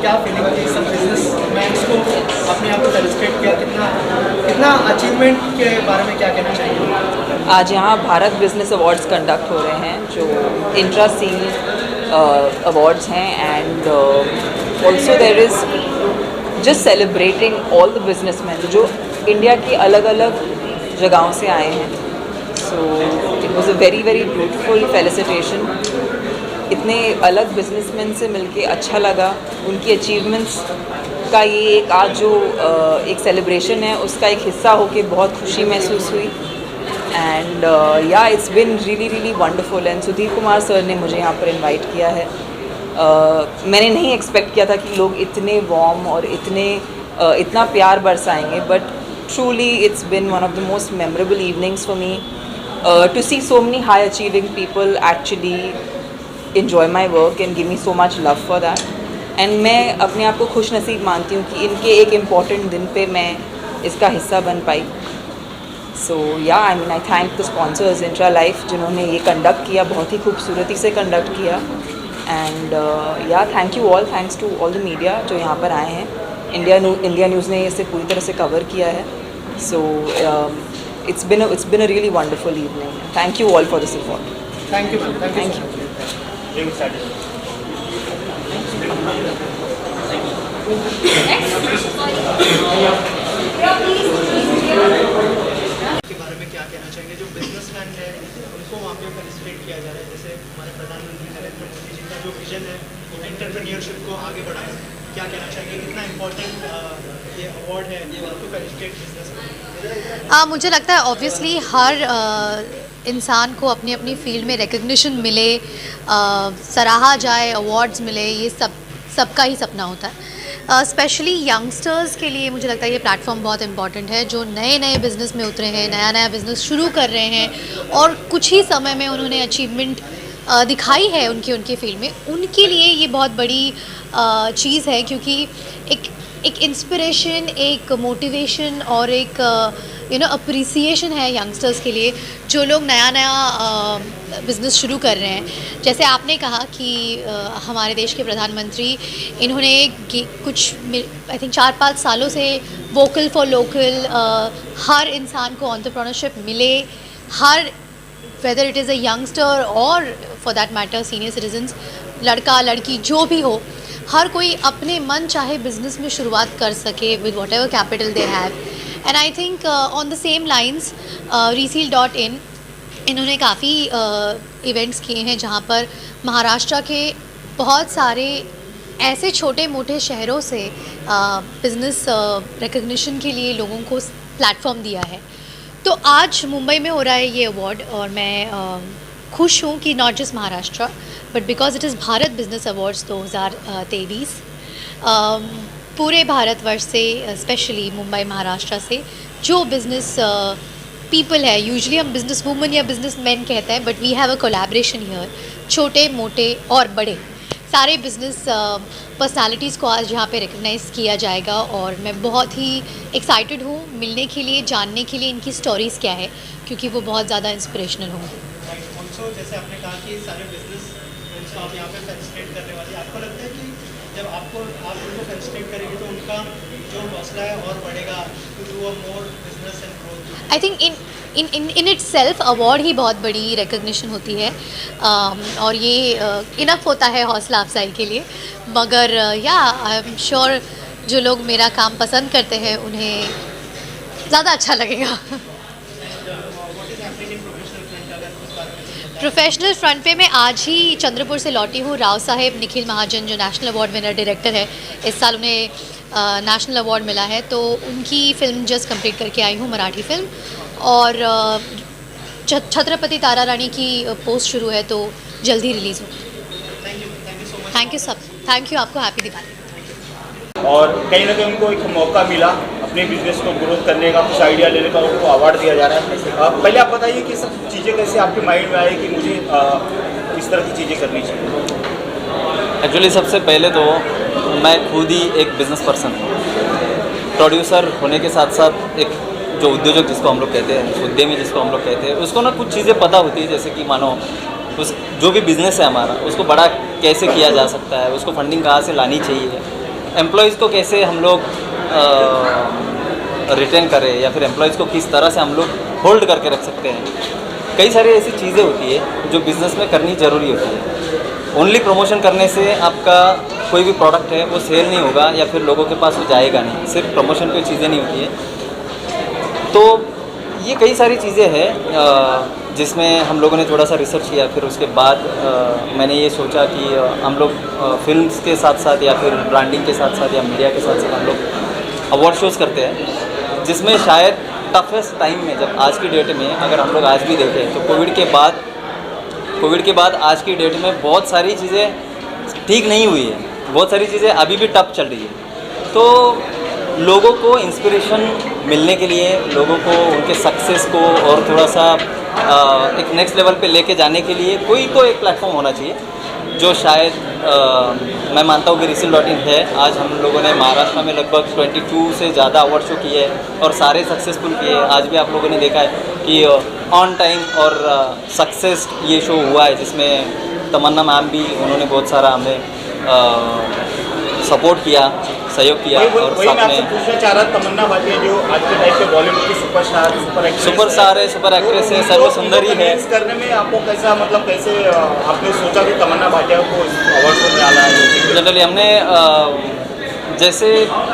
क्या फीलिंग थी सब बिजनेस मैन्स को अपने आप को सेलिब्रेट किया, कितना कितना अचीवमेंट के बारे में क्या कहना चाहिए? आज यहाँ भारत बिजनेस अवार्ड्स कंडक्ट हो रहे हैं जो इंट्रा सील अवार्ड्स हैं and also there is just celebrating all the businessman जो इंडिया की अलग अलग जगहों से आए हैं. So it was a very very beautiful felicitation. इतने अलग बिजनेसमैन से मिलके अच्छा लगा. उनकी अचीवमेंट्स का ये एक आज जो एक सेलिब्रेशन है उसका एक हिस्सा होके बहुत खुशी महसूस हुई. एंड या it's been really really wonderful. And Sudhir Kumar sir ने मुझे यहाँ पर इनवाइट किया है. मैंने नहीं एक्सपेक्ट किया था कि लोग इतने वार्म और इतना प्यार बरसाएंगे. But truly it's been one of the most memorable evenings for me to see so many high achieving people actually enjoy my work and give me so much love for that. And मैं अपने आप को खुश नसीब मानती हूँ कि इनके एक इम्पॉर्टेंट दिन पे मैं इसका हिस्सा बन पाई. सो या I mean I thank the sponsors intra life जिन्होंने ये कंडक्ट किया, बहुत ही खूबसूरती से कंडक्ट किया. And yeah thank you all, thanks to all the media जो यहाँ पर आए हैं. इंडिया न्यूज़ ने इसे पूरी तरह से कवर किया है. सो it's been a really wonderful evening. Thank you all for the support. Thank you. Thank you. के बारे में क्या कहना चाहेंगे जो बिजनेसमैन है उनको वहाँ पे फेलिसिटेट किया जा रहा है, जैसे हमारे प्रधानमंत्री नरेंद्र मोदी जी का जो विजन है एंटरप्रेन्योरशिप को आगे बढ़ाए, क्या कहना चाहेंगे? कितना इम्पोर्टेंट ये अवार्ड है ये टू फेलिसिटेट बिजनेसमैन? मुझे लगता है ऑब्वियसली हर इंसान को अपनी अपनी फील्ड में रिकग्निशन मिले, सराहा जाए, अवार्ड्स मिले, ये सबका ही सपना होता है. स्पेशली यंगस्टर्स के लिए मुझे लगता है ये प्लेटफॉर्म बहुत इंपॉर्टेंट है जो नए नए बिज़नेस में उतरे हैं, नया नया बिज़नेस शुरू कर रहे हैं और कुछ ही समय में उन्होंने अचीवमेंट दिखाई है उनकी फील्ड में. उनके लिए ये बहुत बड़ी चीज़ है क्योंकि एक इंस्पिरेशन, एक मोटिवेशन और एक अप्रिसिएशन है यंगस्टर्स के लिए जो लोग नया बिज़नेस शुरू कर रहे हैं. जैसे आपने कहा कि हमारे देश के प्रधानमंत्री इन्होंने कुछ आई थिंक 4-5 सालों से वोकल फॉर लोकल, हर इंसान को एंटरप्रेन्योरशिप मिले, हर whether it is a youngster और for that matter senior citizens, लड़का लड़की जो भी हो, हर कोई अपने मन चाहे बिज़नेस में शुरुआत कर सके with what ever capital they have. And I think on the same lines reseal.in इन्होंने काफ़ी इवेंट्स किए हैं जहाँ पर महाराष्ट्र के बहुत सारे ऐसे छोटे मोटे शहरों से बिज़नेस रिकग्निशन के लिए लोगों को प्लेटफॉर्म दिया है. तो आज मुंबई में हो रहा है ये अवार्ड और मैं खुश हूँ कि not just Maharashtra but because it is Bharat business awards 2023 पूरे भारतवर्ष से, स्पेशली मुंबई महाराष्ट्र से जो बिज़नेस पीपल है, यूजुअली हम बिज़नेस वूमन या बिज़नेस मैन कहते हैं but we have a collaboration here. छोटे मोटे और बड़े सारे बिज़नेस पर्सनालिटीज़ को आज यहाँ पे रिकग्नाइज़ किया जाएगा और मैं बहुत ही एक्साइटेड हूँ मिलने के लिए, जानने के लिए इनकी स्टोरीज़ क्या है क्योंकि वो बहुत ज़्यादा इंस्पिरेशनल होंगी. ऑल्सो जैसे आपने कहा कि सारे बिजनेस उनको आप यहाँ पे फेलिसिटेट करने वाले, आपको लगता है कि जब आप उनको फेलिसिटेट करेंगे तो उनका जो हौसला है और बढ़ेगा to do a more business and growth? I think in itself award ही बहुत बड़ी रिकग्निशन होती है और ये इनफ होता है हौसला अफजाई के लिए. मगर या आई एम श्योर जो लोग मेरा काम पसंद करते हैं उन्हें ज़्यादा अच्छा लगेगा. प्रोफेशनल फ्रंट पे मैं आज ही चंद्रपुर से लौटी हूँ. राव साहेब निखिल महाजन जो नेशनल अवार्ड विनर डायरेक्टर है, इस साल उन्हें नेशनल अवार्ड मिला है, तो उनकी फ़िल्म जस्ट कंप्लीट करके आई हूँ, मराठी फ़िल्म. और छत्रपति तारा रानी की पोस्ट शुरू है तो जल्दी रिलीज़ होगी. थैंक यू आपको. हैप्पी दिवाली. और कहीं ना कहीं उनको एक मौका मिला अपने बिजनेस को ग्रोथ करने का, कुछ आइडिया लेने का, उनको अवार्ड दिया जा रहा है. पहले आप बताइए कि सब चीज़ें कैसे आपके माइंड में आई कि मुझे इस तरह की चीज़ें करनी चाहिए? एक्चुअली सबसे पहले तो मैं खुद ही एक बिज़नेस पर्सन हूँ. प्रोड्यूसर होने के साथ साथ एक जो उद्योजक जिसको हम लोग कहते हैं, उद्यमी जिसको हम लोग कहते हैं, उसको ना कुछ चीज़ें पता होती है. जैसे कि मानो उस जो भी बिज़नेस है हमारा उसको बड़ा कैसे किया जा सकता है, उसको फंडिंग कहाँ से लानी चाहिए, एम्प्लॉयज़ को कैसे हम लोग रिटेन करें या फिर एम्प्लॉयज़ को किस तरह से हम लोग होल्ड करके रख सकते हैं। कई सारी ऐसी चीज़ें होती है जो बिज़नेस में करनी ज़रूरी होती है। ओनली प्रमोशन करने से आपका कोई भी प्रोडक्ट है वो सेल नहीं होगा या फिर लोगों के पास वो जाएगा नहीं। सिर्फ प्रमोशन पे चीज़ें नहीं होती है। तो ये कई सारी चीज़ें हैं जिसमें हम लोगों ने थोड़ा सा रिसर्च किया। फिर उसके बाद मैंने ये सोचा कि हम लोग फिल्म्स के साथ साथ या फिर ब्रांडिंग के साथ साथ या मीडिया के साथ साथ हम लोग अवार्ड शोज़ करते हैं, जिसमें शायद टफेस्ट टाइम में, जब आज की डेट में अगर हम लोग आज भी देखें तो कोविड के बाद आज की डेट में बहुत सारी चीज़ें ठीक नहीं हुई है, बहुत सारी चीज़ें अभी भी टफ चल रही है। तो लोगों को इंस्पिरेशन मिलने के लिए, लोगों को उनके सक्सेस को और थोड़ा सा एक नेक्स्ट लेवल पे लेके जाने के लिए कोई तो एक प्लेटफॉर्म होना चाहिए, जो शायद मैं मानता हूँ कि Resil.in है। आज हम लोगों ने महाराष्ट्र में लगभग 22 से ज़्यादा अवार्ड शो किए हैं और सारे सक्सेसफुल किए हैं। आज भी आप लोगों ने देखा है कि ऑन टाइम और सक्सेस ये शो हुआ है, जिसमें तमन्ना मैम भी, उन्होंने बहुत सारा हमें सपोर्ट किया, सहयोग किया। और वही मैं साथ आपसे में पूछना चाह रहा था, तमन्ना भाटिया जो आज के टाइम पे बॉलीवुड की सुपरस्टार है, सुपर एक्ट्रेस है, सर्व सुंदरी है। convince करने में आपको कैसा, मतलब कैसे आपने सोचा कि तमन्ना भाटिया को अवार्ड शो में आना है? जनरली हमने जैसे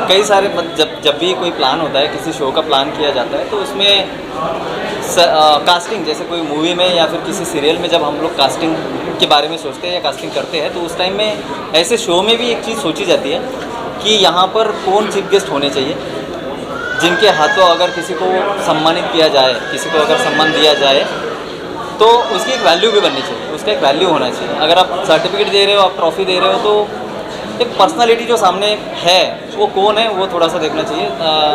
कई सारे जब भी कोई प्लान होता है, किसी शो का प्लान किया जाता है, तो उसमें कास्टिंग, जैसे कोई मूवी में या फिर किसी सीरियल में जब हम लोग कास्टिंग के बारे में सोचते हैं या कास्टिंग करते हैं, तो उस टाइम में ऐसे शो में भी एक चीज़ सोची जाती है कि यहाँ पर कौन चीफ गेस्ट होने चाहिए, जिनके हाथों अगर किसी को सम्मानित किया जाए, किसी को अगर सम्मान दिया जाए, तो उसकी एक वैल्यू भी बननी चाहिए, उसका एक वैल्यू होना चाहिए। अगर आप सर्टिफिकेट दे रहे हो, आप ट्रॉफी दे रहे हो, तो एक पर्सनालिटी जो सामने है वो कौन है, वो थोड़ा सा देखना चाहिए।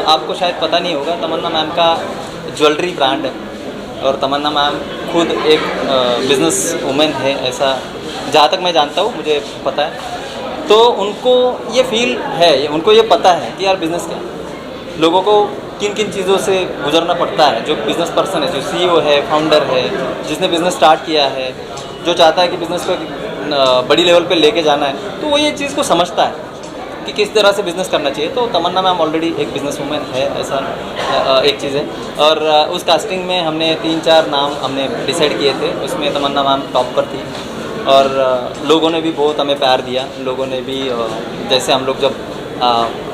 आपको शायद पता नहीं होगा, तमन्ना मैम का ज्वेलरी ब्रांड है और तमन्ना मैम खुद एक बिज़नेस वुमेन है, ऐसा जहाँ तक मैं जानता हूँ, मुझे पता है। तो उनको ये फील है, उनको ये पता है कि यार बिज़नेस क्या है, लोगों को किन किन चीज़ों से गुजरना पड़ता है। जो बिज़नेस पर्सन है, जो CEO है, फाउंडर है, जिसने बिज़नेस स्टार्ट किया है, जो चाहता है कि बिज़नेस को बड़ी लेवल पे लेके जाना है, तो वो ये चीज़ को समझता है कि किस तरह से बिज़नेस करना चाहिए। तो तमन्ना मैम ऑलरेडी एक बिज़नेस वूमेन है, ऐसा एक चीज़ है। और उस कास्टिंग में हमने 3-4 नाम हमने डिसाइड किए थे, उसमें तमन्ना मैम टॉप पर थी। और लोगों ने भी बहुत हमें प्यार दिया, लोगों ने भी जैसे हम लोग जब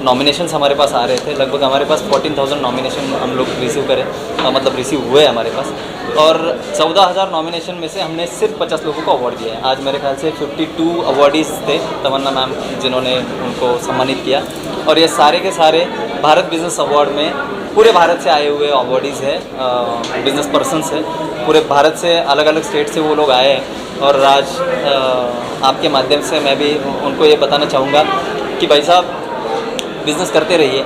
नॉमिनेशंस हमारे पास आ रहे थे, लगभग हमारे पास 14,000 नॉमिनेशन हम लोग रिसीव करें, मतलब रिसीव हुए हमारे पास। और 14,000 नॉमिनेशन में से हमने सिर्फ 50 लोगों को अवार्ड दिया है। आज मेरे ख्याल से 52 अवार्डीज़ थे तमन्ना मैम जिन्होंने उनको सम्मानित किया। और ये सारे के सारे भारत बिज़नेस अवार्ड में पूरे भारत से आए हुए अवार्डीज़ है, बिज़नेस पर्सनस है, पूरे भारत से, अलग अलग स्टेट से वो लोग आए हैं। और आज आपके माध्यम से मैं भी उनको ये बताना चाहूँगा कि भाई साहब, बिज़नेस करते रहिए।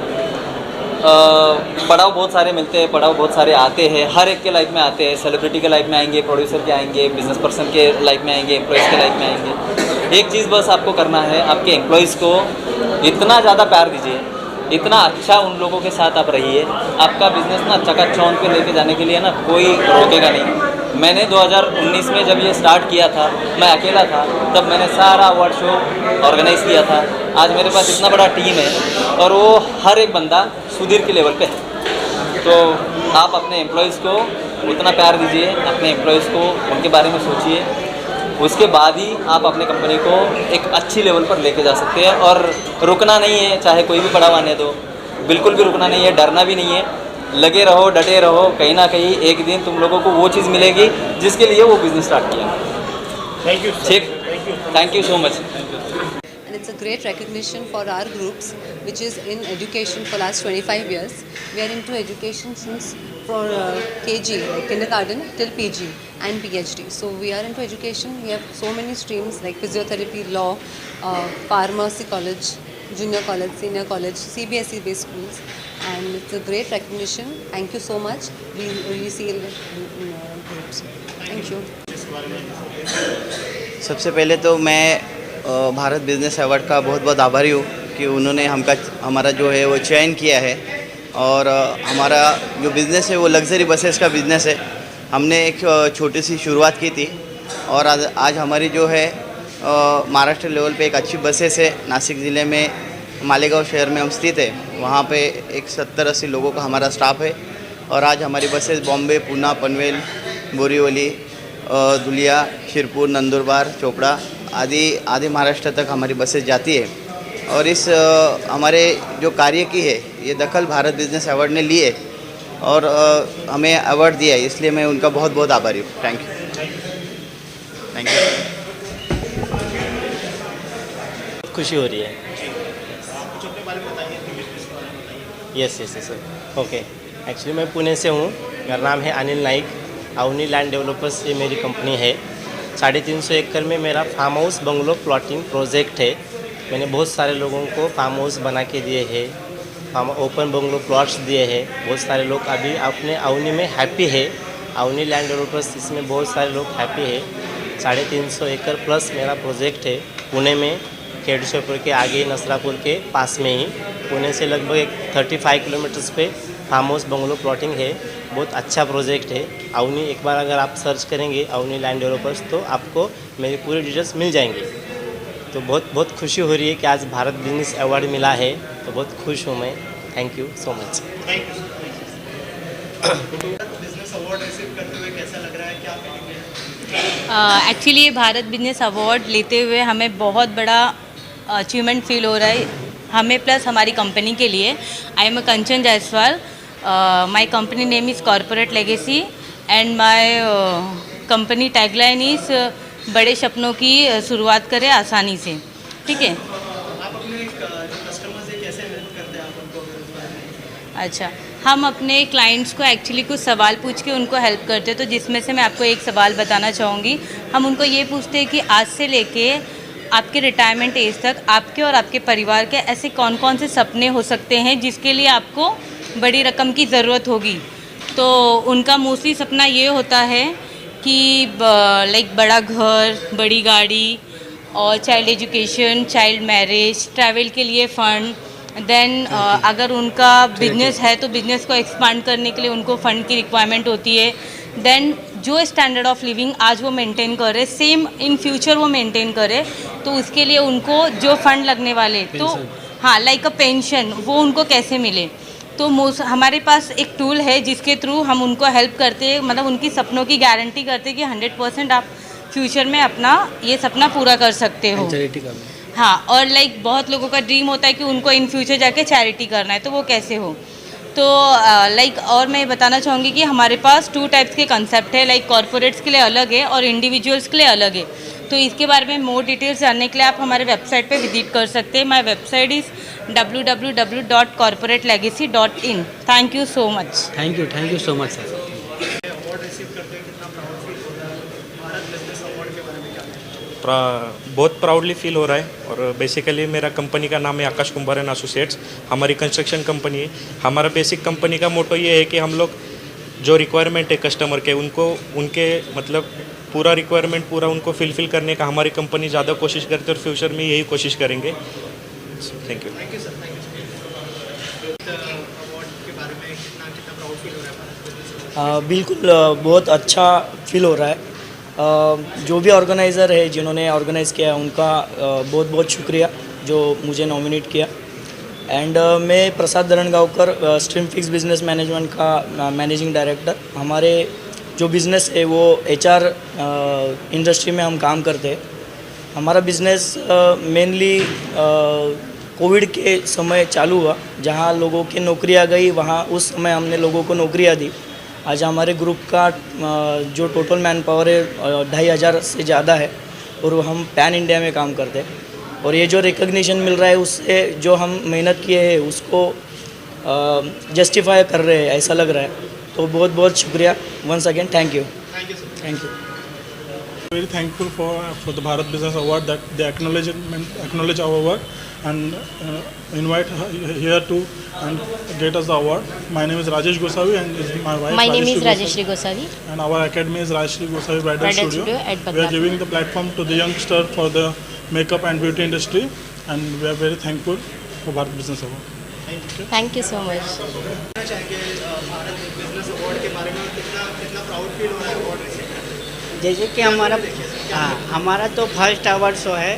पड़ाव बहुत सारे मिलते हैं, पड़ाव बहुत सारे आते हैं, हर एक के लाइफ में आते हैं। सेलिब्रिटी के लाइफ में आएंगे, प्रोड्यूसर के आएंगे, बिजनेस पर्सन के लाइफ में आएंगे, एम्प्लॉयज़ के लाइफ में आएंगे। एक चीज़ बस आपको करना है, आपके एम्प्लॉयज़ को इतना ज़्यादा प्यार दीजिए, इतना अच्छा उन लोगों के साथ आप रहिए। आपका बिज़नेस ना चकाचौंध पे लेके जाने के लिए ना कोई रोकेगा नहीं। मैंने 2019 में जब ये स्टार्ट किया था, मैं अकेला था, तब मैंने सारा अवार्ड शो ऑर्गेनाइज़ किया था। आज मेरे पास इतना बड़ा टीम है और वो हर एक बंदा सुधीर के लेवल पे है। तो आप अपने एम्प्लॉयज़ को उतना प्यार दीजिए, अपने एम्प्लॉयज़ को उनके बारे में सोचिए, उसके बाद ही आप अपने कंपनी को एक अच्छी लेवल पर लेके जा सकते हैं। और रुकना नहीं है, चाहे कोई भी पड़ाव आने दो, बिल्कुल भी रुकना नहीं है, डरना भी नहीं है। लगे रहो, डटे रहो, कहीं ना कहीं एक दिन तुम लोगों को वो चीज़ मिलेगी जिसके लिए वो बिज़नेस स्टार्ट किया। Thank you. ठीक, thank you so much. And it's a great recognition for our groups, which is in education for last 25 years. We are into education since for KG, like kindergarten till PG and PhD. So we are into education. We have so many streams like physiotherapy, law, pharmacy college, junior college, senior college, CBSE based schools. And it's a great recognition. Thank you so much. We Resil groups. Thank you. सबसे पहले तो मैं Bharat business award का बहुत बहुत आभारी हूँ कि उन्होंने हमारा जो है वो चयन किया है। और हमारा जो बिज़नेस है वो लग्जरी बसेस का बिज़नेस है। हमने एक छोटी सी शुरुआत की थी और आज हमारी जो है महाराष्ट्र लेवल पे एक अच्छी बसेस है। नासिक ज़िले में मालेगांव शहर में हम स्थित है, वहाँ पे एक 70-80 लोगों का हमारा स्टाफ है। और आज हमारी बसेस बॉम्बे, पूना, पनवेल, बोरीवली, धुलिया, शिरपुर, नंदुरबार, चोपड़ा आदि महाराष्ट्र तक हमारी बसेस जाती है। और इस हमारे जो कार्य की है ये दखल भारत बिजनेस अवार्ड ने ली है और हमें अवार्ड दिया है, इसलिए मैं उनका बहुत बहुत आभारी हूँ। Thank you. खुशी हो रही है। कुछ अपने बारे में बताइए, अपने बिजनेस के बारे में बताइए। Yes sir. ओके, एक्चुअली मैं पुणे से हूँ। मेरा नाम है अनिल नाइक। अवनी लैंड डेवलपर्स ये मेरी कंपनी है। 350 एकड़ में मेरा farm house bungalow plotting project है। मैंने बहुत सारे लोगों को फार्म हाउस बना के दिए हैं, ओपन बंगलो प्लॉट्स दिए हैं। बहुत सारे लोग अभी अपने अवनी में हैप्पी है। अवनी लैंड डेवलपर्स इसमें बहुत सारे लोग हैप्पी है। 350 एकड़ प्लस मेरा प्रोजेक्ट है पुणे में, खेड़शेपुर के आगे नसरापुर के पास में ही। पुणे से लगभग 35 किलोमीटर्स पे फार्म हाउस बंगलो प्लॉटिंग है। बहुत अच्छा प्रोजेक्ट है अवनी। एक बार अगर आप सर्च करेंगे अवनी लैंड डेवलपर्स तो आपको मेरी पूरी डिटेल्स मिल जाएंगी। तो बहुत खुशी हो रही है कि आज भारत बिजनेस अवार्ड मिला है, तो बहुत खुश हूँ मैं। Thank you so much. Thank you business award receive करते हुए कैसा लग रहा है, क्या फीलिंग है? एक्चुअली ये भारत बिजनेस अवार्ड लेते हुए हमें बहुत बड़ा अचीवमेंट फील हो रहा है, हमें प्लस हमारी कंपनी के लिए। I am a Kanchan Jaiswal. My company name is corporate legacy and my company tagline is बड़े सपनों की शुरुआत करें आसानी से। ठीक है। आप अपने कस्टमर से कैसे हेल्प करते हैं, आप उनको इस बारे में? अच्छा, हम अपने क्लाइंट्स को एक्चुअली कुछ सवाल पूछ के उनको हेल्प करते हैं। तो जिसमें से मैं आपको एक सवाल बताना चाहूँगी। हम उनको ये पूछते हैं कि आज से लेके आपके रिटायरमेंट एज तक आपके और आपके परिवार के ऐसे कौन कौन से सपने हो सकते हैं जिसके लिए आपको बड़ी रकम की ज़रूरत होगी। तो उनका मोस्टली सपना ये होता है कि लाइक बड़ा घर, बड़ी गाड़ी और child education, child marriage, travel के लिए फ़ंड। देन अगर उनका बिजनेस है तो बिजनेस को एक्सपांड करने के लिए उनको फ़ंड की रिक्वायरमेंट होती है। देन जो स्टैंडर्ड ऑफ लिविंग आज वो मेंटेन कर रहे, सेम इन फ्यूचर वो मेंटेन करे, तो उसके लिए उनको जो फंड लगने वाले, तो हाँ लाइक अ पेंशन, वो उनको कैसे मिले। तो हमारे पास एक टूल है जिसके थ्रू हम उनको हेल्प करते हैं, मतलब उनकी सपनों की गारंटी करते हैं कि 100% आप फ्यूचर में अपना ये सपना पूरा कर सकते हो। हाँ, और लाइक बहुत लोगों का ड्रीम होता है कि उनको इन फ्यूचर जाके चैरिटी करना है, तो वो कैसे हो। तो लाइक और मैं बताना चाहूँगी कि हमारे पास 2 टाइप्स के कंसेप्ट है, लाइक कॉर्पोरेट्स के लिए अलग है और इंडिविजुअल्स के लिए अलग है। तो इसके बारे में मोर डिटेल्स जानने के लिए आप हमारे वेबसाइट पे विजिट कर सकते हैं। My website is www.corporatelegacy.in। Thank you so much. Thank you so much sir. Award receive करते हुए कितना प्राउड फील हो रहा है? भारत बिजनेस अवार्ड के बारे में क्या कहना चाहिए? बहुत प्राउडली फील हो रहा है। और बेसिकली मेरा कंपनी का नाम है आकाश कुंभार एंड एसोसिएट्स। हमारी कंस्ट्रक्शन कंपनी है। हमारा बेसिक कंपनी का मोटो ये है कि हम लोग जो रिक्वायरमेंट है कस्टमर के, उनको उनके मतलब पूरा रिक्वायरमेंट पूरा उनको फिलफिल करने का हमारी कंपनी ज़्यादा कोशिश करती है और फ्यूचर में यही कोशिश करेंगे। Thank you. Thank you sir. Award के बारे में कितना प्राउड फील हो रहा है भारत बिजनेस अवार्ड? बिल्कुल बहुत अच्छा फील हो रहा है। जो भी ऑर्गेनाइज़र है जिन्होंने ऑर्गेनाइज़ किया उनका बहुत बहुत शुक्रिया जो मुझे नॉमिनेट किया। एंड मैं प्रसाद धरणगांवकर, स्ट्रीम फिक्स बिजनेस मैनेजमेंट का मैनेजिंग डायरेक्टर। हमारे जो बिज़नेस है वो HR इंडस्ट्री में हम काम करते हैं। हमारा बिज़नेस मेनली कोविड के समय चालू हुआ, जहाँ लोगों की नौकरियाँ गई, वहाँ उस समय हमने लोगों को नौकरियाँ दी। आज हमारे ग्रुप का जो टोटल मैन पावर है 2500 से ज़्यादा है और हम पैन इंडिया में काम करते हैं। और ये जो रिकग्निशन मिल रहा है उससे जो हम मेहनत किए हैं उसको जस्टिफाई कर रहे हैं ऐसा लग रहा है। तो बहुत बहुत शुक्रिया once again. Thank you. Thank you. Very thankful for the Bharat Business Award that they acknowledge our work and invite here to and get us the award. My name is Rajesh Gosavi and is my wife. My name is Rajeshri Gosavi. And our academy is Rajeshri Gosavi Bridal Studio. At We are Badlapur. giving the platform to the youngster for the makeup and beauty industry, and we are very thankful for Bharat Business Award. Thank you so much. कहना चाहेंगे Bharat business award के बारे में, कितना proud feel हो रहा है award receive करते हुए? जैसे कि हमारा हाँ, हमारा तो फर्स्ट अवार्ड शो है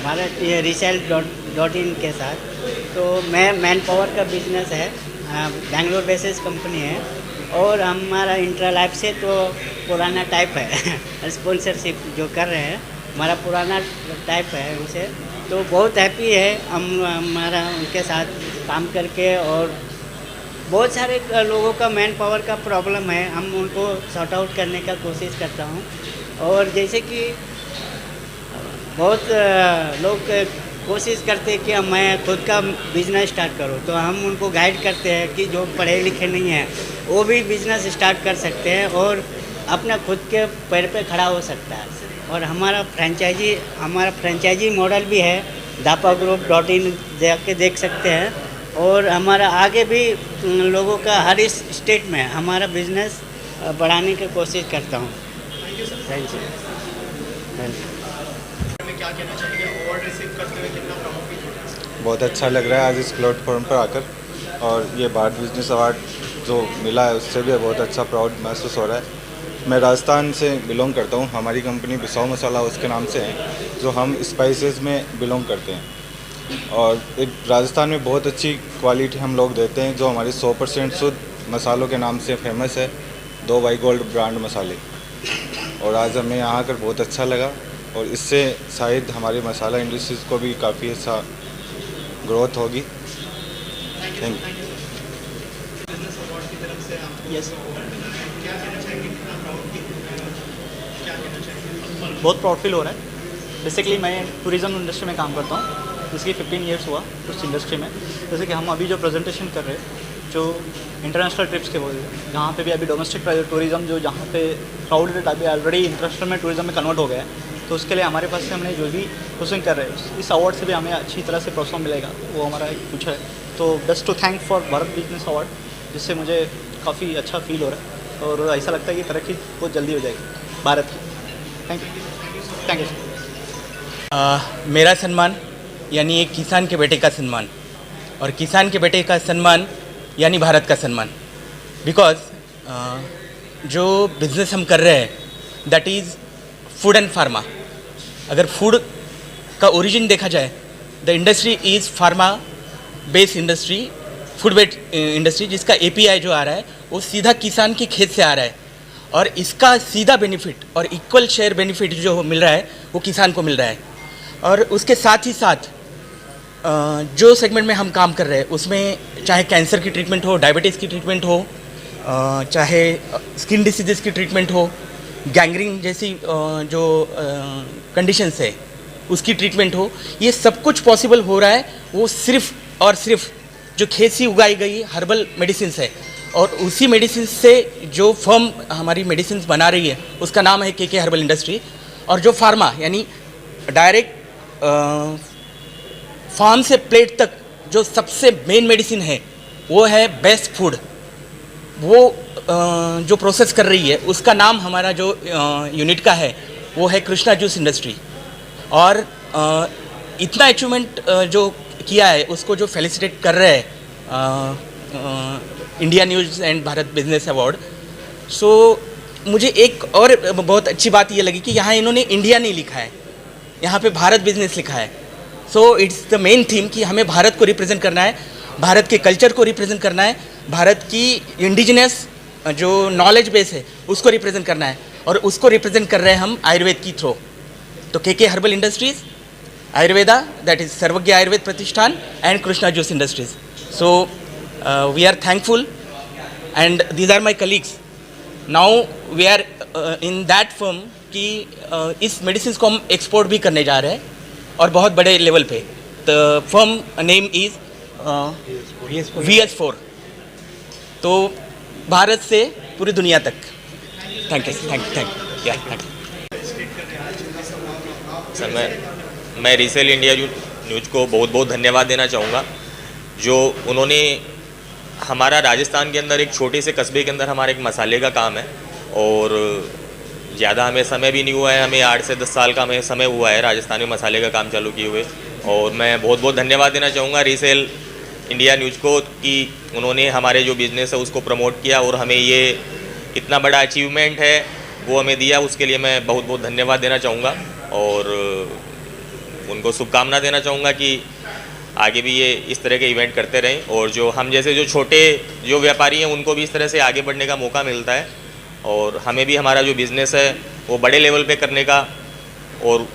भारत ये resell.in के साथ। तो मैं मैन पावर का बिजनेस है, बेंगलोर बेसिस कंपनी है, और हमारा इंट्रा लाइफ से तो पुराना टाइप है स्पॉन्सरशिप जो कर रहे हैं, हमारा पुराना टाइप है उनसे। तो बहुत हैप्पी है हमारा उनके साथ काम करके। और बहुत सारे लोगों का मैन पावर का प्रॉब्लम है, हम उनको सॉर्ट आउट करने का कोशिश करता हूँ। और जैसे कि बहुत लोग कोशिश करते हैं कि मैं खुद का बिजनेस स्टार्ट करूं, तो हम उनको गाइड करते हैं कि जो पढ़े लिखे नहीं हैं वो भी बिजनेस स्टार्ट कर सकते हैं और अपना खुद के पैर पे खड़ा हो सकता है। और हमारा फ्रेंचाइजी मॉडल भी है, dapagroup.in जाके देख सकते हैं। और हमारा आगे भी लोगों का हर इस स्टेट में हमारा बिजनेस बढ़ाने की कोशिश करता हूँ। Thank you. में क्या कहना चाहेंगे, अवार्ड रिसीव करते हुए कितना प्राउड फील हो रहा है? बहुत अच्छा लग रहा है आज इस प्लेटफॉर्म पर आकर, और ये भारत बिजनेस अवार्ड जो मिला है उससे भी बहुत अच्छा प्राउड महसूस हो रहा है। मैं राजस्थान से बिलोंग करता हूँ, हमारी कंपनी बिसाऊ मसाला हाउस के नाम से है, जो हम स्पाइसेस में बिलोंग करते हैं। और एक राजस्थान में बहुत अच्छी क्वालिटी हम लोग देते हैं, जो हमारे 100% शुद्ध मसालों के नाम से फेमस है, 2 वाई गोल्ड ब्रांड मसाले। और आज हमें यहाँ आकर बहुत अच्छा लगा, और इससे शायद हमारे मसाला इंडस्ट्रीज़ को भी काफ़ी अच्छा ग्रोथ होगी। Thank you. बिजनेस अवार्ड की तरफ से आपको यस, क्या कहना चाहेंगे, कितना प्राउड फील हो रहा है, क्या कहना चाहेंगे? बहुत प्राउड फील हो रहा है। बेसिकली मैं टूरिज़्म इंडस्ट्री में काम करता हूँ, जिसकी 15 ईयर्स हुआ उस इंडस्ट्री में। जैसे कि हम अभी जो प्रेजेंटेशन कर रहे हैं, जो इंटरनेशनल ट्रिप्स के बोल रहे हैं, जहाँ पे भी अभी डोमेस्टिक टूरिज़्म जो जहाँ पे क्राउडेड अभी ऑलरेडी इंटरनेशनल में टूरिज़्म में कन्वर्ट हो गया है, तो उसके लिए हमारे पास से हमने जो भी प्रोसेसिंग कर रहे हैं, इस अवार्ड से भी हमें अच्छी तरह से प्रोत्साहन मिलेगा, वो हमारा एक कुछ है। तो best to thank for Bharat business award, जिससे मुझे काफ़ी अच्छा फील हो रहा है और ऐसा लगता है कि तरक्की बहुत जल्दी हो जाएगी भारत की। Thank you. मेरा सम्मान यानी एक किसान के बेटे का सम्मान, और किसान के बेटे का सम्मान यानी भारत का सम्मान। बिकॉज जो बिज़नेस हम कर रहे हैं that is food and pharma. अगर फूड का ओरिजिन देखा जाए, the industry is pharma based industry, food based industry, जिसका API जो आ रहा है वो सीधा किसान के खेत से आ रहा है, और इसका सीधा बेनिफिट और इक्वल शेयर बेनिफिट जो मिल रहा है वो किसान को मिल रहा है। और उसके साथ ही साथ जो सेगमेंट में हम काम कर रहे हैं उसमें चाहे कैंसर की ट्रीटमेंट हो, डायबिटीज़ की ट्रीटमेंट हो, चाहे स्किन डिसीजेस की ट्रीटमेंट हो, गैंग्रीन जैसी जो कंडीशंस है उसकी ट्रीटमेंट हो, ये सब कुछ पॉसिबल हो रहा है वो सिर्फ और सिर्फ जो खेत से उगाई गई हर्बल मेडिसिन है। और उसी मेडिसिन से जो फर्म हमारी मेडिसिन बना रही है उसका नाम है KK हर्बल इंडस्ट्री। और जो फार्मा यानी डायरेक्ट फार्म से प्लेट तक जो सबसे मेन मेडिसिन है वो है बेस्ट फूड, वो जो प्रोसेस कर रही है उसका नाम हमारा जो यूनिट का है वो है कृष्णा जूस इंडस्ट्री। और इतना अचीवमेंट जो किया है उसको जो फेलिसिटेट कर रहे हैं India news and Bharat business award. सो मुझे एक और बहुत अच्छी बात ये लगी कि यहाँ इन्होंने इंडिया नहीं लिखा है, यहाँ पे भारत बिजनेस लिखा है। So it's the main theme कि हमें भारत को रिप्रेजेंट करना है, भारत के कल्चर को रिप्रेजेंट करना है, भारत की इंडिजिनस जो नॉलेज बेस है उसको रिप्रेजेंट करना है, और उसको रिप्रेजेंट कर रहे हैं हम आयुर्वेद की थ्रो। तो KK herbal industries, Ayurveda that is Sarvagya Ayurved Pratishthan and Krishna juice industries. So we are thankful and these are my colleagues. Now we are in that firm कि इस मेडिसिन को हम एक्सपोर्ट भी करने जा रहे हैं और बहुत बड़े लेवल पे। The firm name is VS4। तो भारत से पूरी दुनिया तक। Thank you sir. मैं रीसेल इंडिया न्यूज़ को बहुत बहुत धन्यवाद देना चाहूँगा, जो उन्होंने हमारा राजस्थान के अंदर एक छोटे से कस्बे के अंदर हमारे एक मसाले का काम है, और ज़्यादा हमें समय भी नहीं हुआ है, हमें 8 से 10 साल का हमें समय हुआ है राजस्थान में मसाले का काम चालू किए हुए। और मैं बहुत बहुत धन्यवाद देना चाहूँगा रीसेल इंडिया न्यूज़ को कि उन्होंने हमारे जो बिज़नेस है उसको प्रमोट किया, और हमें ये इतना बड़ा अचीवमेंट है वो हमें दिया, उसके लिए मैं बहुत बहुत धन्यवाद देना चाहूँगा और उनको शुभकामना देना चाहूँगा कि आगे भी ये इस तरह के इवेंट करते रहें और जो हम जैसे जो छोटे जो व्यापारी हैं उनको भी इस तरह से आगे बढ़ने का मौका मिलता है और हमें भी हमारा जो बिज़नेस है वो बड़े लेवल पे करने का और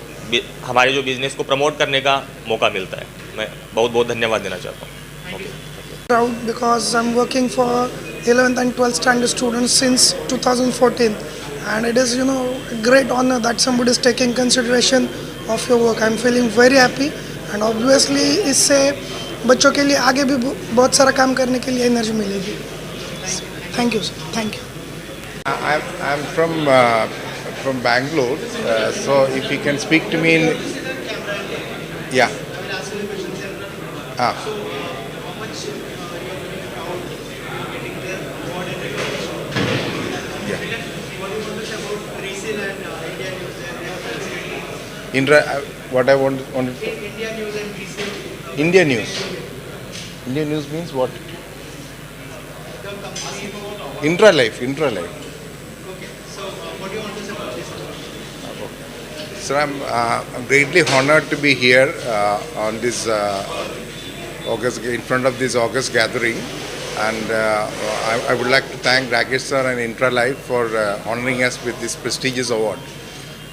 हमारे जो बिज़नेस को प्रमोट करने का मौका मिलता है। मैं बहुत बहुत धन्यवाद देना चाहता हूँ। Proud because I'm working for 11th and 12th standard students since 2014 and it is a great honor that somebody is taking consideration of your work. I'm feeling very happy and obviously इससे बच्चों के लिए आगे भी बहुत सारा काम करने के लिए एनर्जी मिलेगी. Thank you sir. Thank you. I'm from Bangalore, so if you can speak to me in what I wanted to India News. India News means what? Intralife. So I'm greatly honored to be here on this August, in front of this August gathering, and I would like to thank Rakesh sir and Intralife for honoring us with this prestigious award.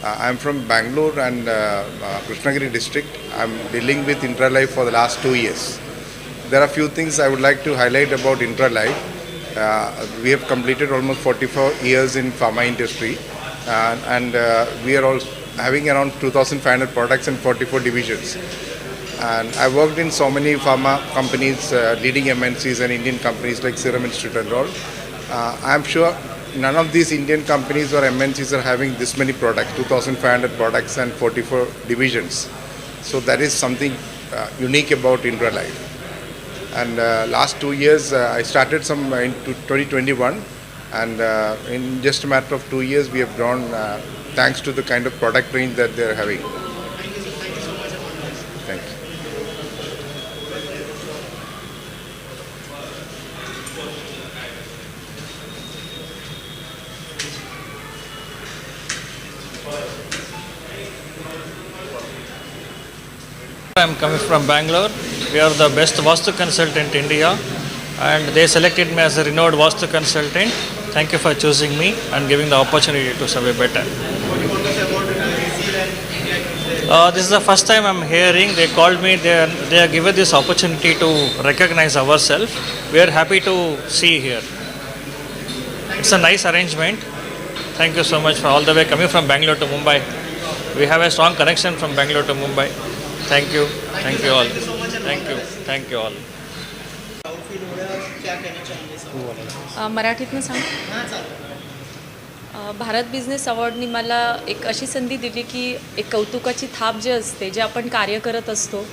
I'm from Bangalore and Krishnagiri district. I'm dealing with Intralife for the last 2 years. There are a few things I would like to highlight about Intralife. We have completed almost 44 years in pharma industry and we are also having around 2,500 products and 44 divisions. And I worked in so many pharma companies, leading MNCs and Indian companies like Serum Institute and all. I'm sure none of these Indian companies or MNCs are having this many products, 2,500 products and 44 divisions. So that is something unique about Intralife. And last 2 years, I started some in 2021, and in just a matter of 2 years, we have grown thanks to the kind of product range that they are having. Thank you. I'm coming from Bangalore. We are the best Vastu consultant in India and they selected me as a renowned Vastu consultant. Thank you for choosing me and giving the opportunity to serve better. This is the first time I'm hearing. They called me, they are given this opportunity to recognize ourselves. We are happy to see here. It's a nice arrangement. Thank you so much for all the way coming from Bangalore to Mumbai. We have a strong connection from Bangalore to Mumbai. Thank you all. Thank you all. मराठीतनं सांग. Bharat business अवॉर्डनी मला एक अशी संधी दिली की एक कौतुकाची थाप जी असते, जे आपण कार्य करत असतो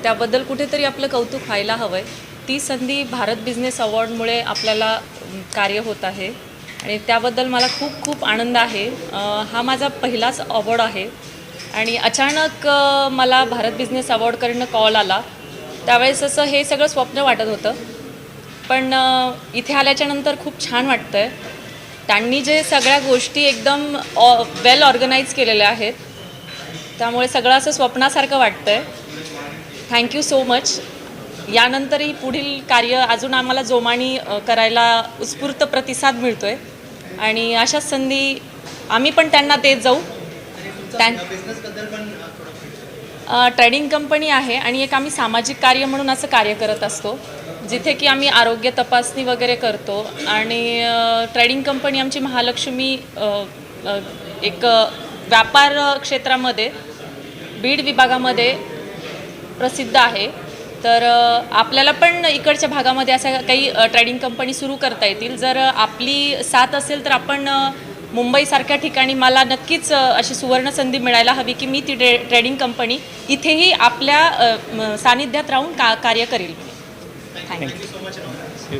त्याबद्दल कुठेतरी आपलं कौतुक व्हायला हवं आहे. ती संधी भारत बिझनेस अवॉर्डमुळे आपल्याला कार्य होत आहे आणि त्याबद्दल मला खूप खूप आनंद आहे. हा माझा पहिलाच अवॉर्ड आहे आणि अचानक मला भारत बिझनेस अवॉर्डकडनं कॉल आला. त्यावेळेस असं हे सगळं स्वप्न वाटत होतं, पण इथे आल्याच्यानंतर खूप छान वाटतं आहे. त्यांनी जे सगळ्या गोष्टी एकदम वेल ऑर्गनाईज केलेल्या आहेत, त्यामुळे सगळं असं स्वप्नासारखं वाटतं आहे. Thank you so much. यानंतरही पुढील कार्य अजून आम्हाला जोमाने करायला उत्स्फूर्त प्रतिसाद मिळतो आहे आणि अशाच संधी आम्ही पण त्यांना देत जाऊ. ट्रेडिंग कंपनी आहे आणि एक आम्ही सामाजिक कार्य म्हणून असं कार्य करत असतो, जिथे की आम्ही आरोग्य तपासणी वगैरे करतो आणि ट्रेडिंग कंपनी आमची महालक्ष्मी एक व्यापार क्षेत्रामध्ये बीड विभागामध्ये प्रसिद्ध आहे. तर आपल्याला पण इकडच्या भागामध्ये अशा काही ट्रेडिंग कंपनी सुरू करता येतील. जर आपली साथ असेल तर आपण मुंबईसारख्या ठिकाणी मला नक्कीच अशी सुवर्ण संधी मिळायला हवी की मी ती ट्रेडिंग कंपनी इथेही आपल्या सानिध्यात राहून कार्य करेल. थँक्यू.